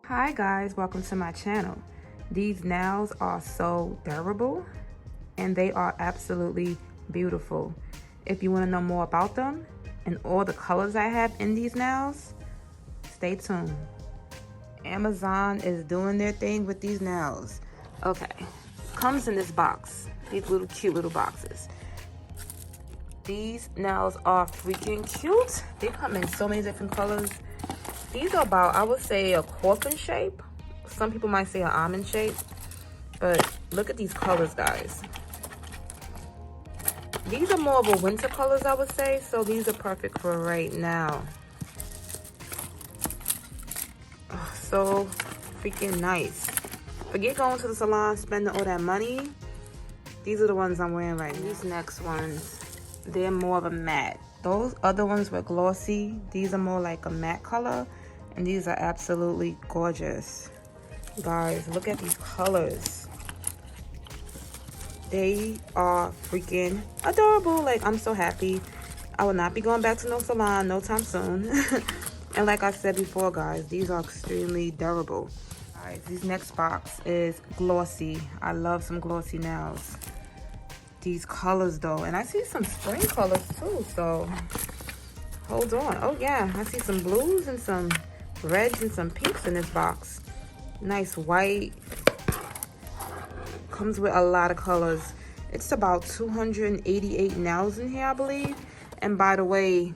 Hi guys, welcome to my channel. These nails are so durable and they are absolutely beautiful. If you want to know more about them and all the colors I have in these nails, stay tuned. Amazon is doing their thing with these nails. Okay, comes in this box, these little cute little boxes. These nails are freaking cute. They come in so many different colors. These are about, I would say, a coffin shape. Some people might say an almond shape. But look at these colors, guys. These are more of a winter colors, I would say. So these are perfect for right now. Oh, so freaking nice. Forget going to the salon, spending all that money. These are the ones I'm wearing right now. These next ones, they're more of a matte. Those other ones were glossy. These are more like a matte color. And these are absolutely gorgeous. Guys, look at these colors. They are freaking adorable. Like, I'm so happy. I will not be going back to no salon no time soon. And like I said before, guys, these are extremely durable. Guys, this next box is glossy. I love some glossy nails. These colors though, and I see some spring colors too, so hold on. Oh yeah, I see some blues and some reds and some pinks in this box. Nice white. Comes with a lot of colors. It's about 288 nails in here, I believe. And by the way,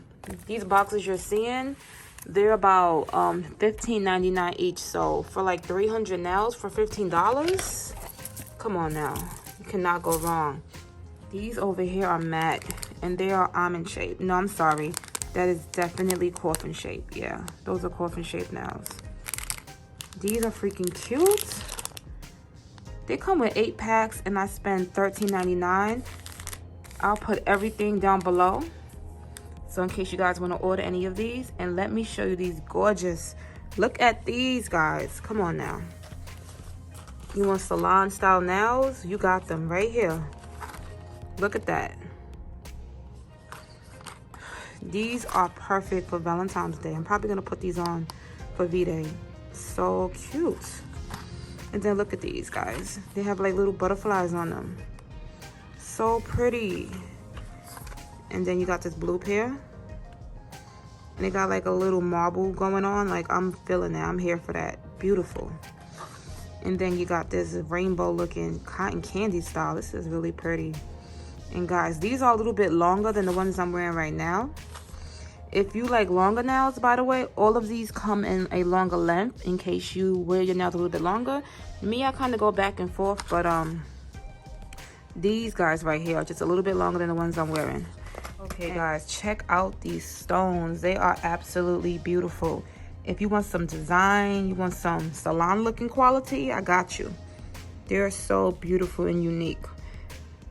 these boxes you're seeing, they're about $15.99 each. So for like 300 nails for $15, come on now, you cannot go wrong. These over here are matte and they are almond shaped. No, I'm sorry. That is definitely coffin shape. Yeah, those are coffin shaped nails. These are freaking cute. They come with 8 packs and I spend $13.99. I'll put everything down below. So in case you guys want to order any of these, and let me show you these gorgeous. Look at these guys. Come on now. You want salon style nails? You got them right here. Look at that. These are perfect for Valentine's Day. I'm probably going to put these on for V-Day. So cute. And then look at these, guys. They have like little butterflies on them. So pretty. And then you got this blue pair. And they got like a little marble going on. Like, I'm feeling that. I'm here for that. Beautiful. And then you got this rainbow looking cotton candy style. This is really pretty. And guys, these are a little bit longer than the ones I'm wearing right now. If you like longer nails, by the way, all of these come in a longer length in case you wear your nails a little bit longer. Me, I kind of go back and forth, but these guys right here are just a little bit longer than the ones I'm wearing. Okay, guys, check out these stones. They are absolutely beautiful. If you want some design, you want some salon looking quality, I got you. They're so beautiful and unique.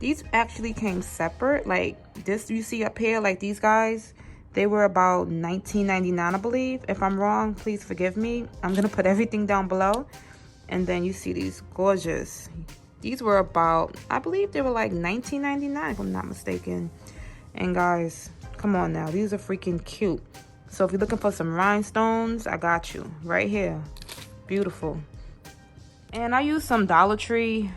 These actually came separate. Like this you see up here, like these guys, they were about $19.99, I believe. If I'm wrong, please forgive me. I'm gonna put everything down below. And then you see these gorgeous. These were about, I believe they were like $19.99 if I'm not mistaken. And guys, come on now, these are freaking cute. So if you're looking for some rhinestones, I got you right here. Beautiful. And I use some Dollar Tree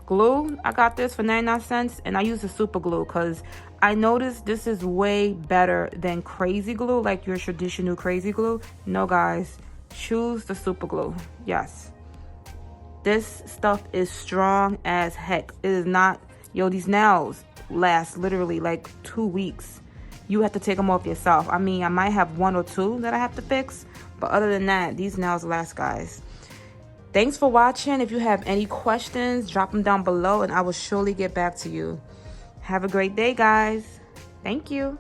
glue. I got this for 99 cents and I use the super glue because I noticed this is way better than crazy glue, like your traditional crazy glue. No guys, choose the super glue. Yes, this stuff is strong as heck. It is not, yo, these nails last literally like 2 weeks. You have to take them off yourself. I mean, I might have 1 or 2 that I have to fix, but other than that, these nails last, guys. Thanks for watching. If you have any questions, drop them down below and I will surely get back to you. Have a great day, guys. Thank you.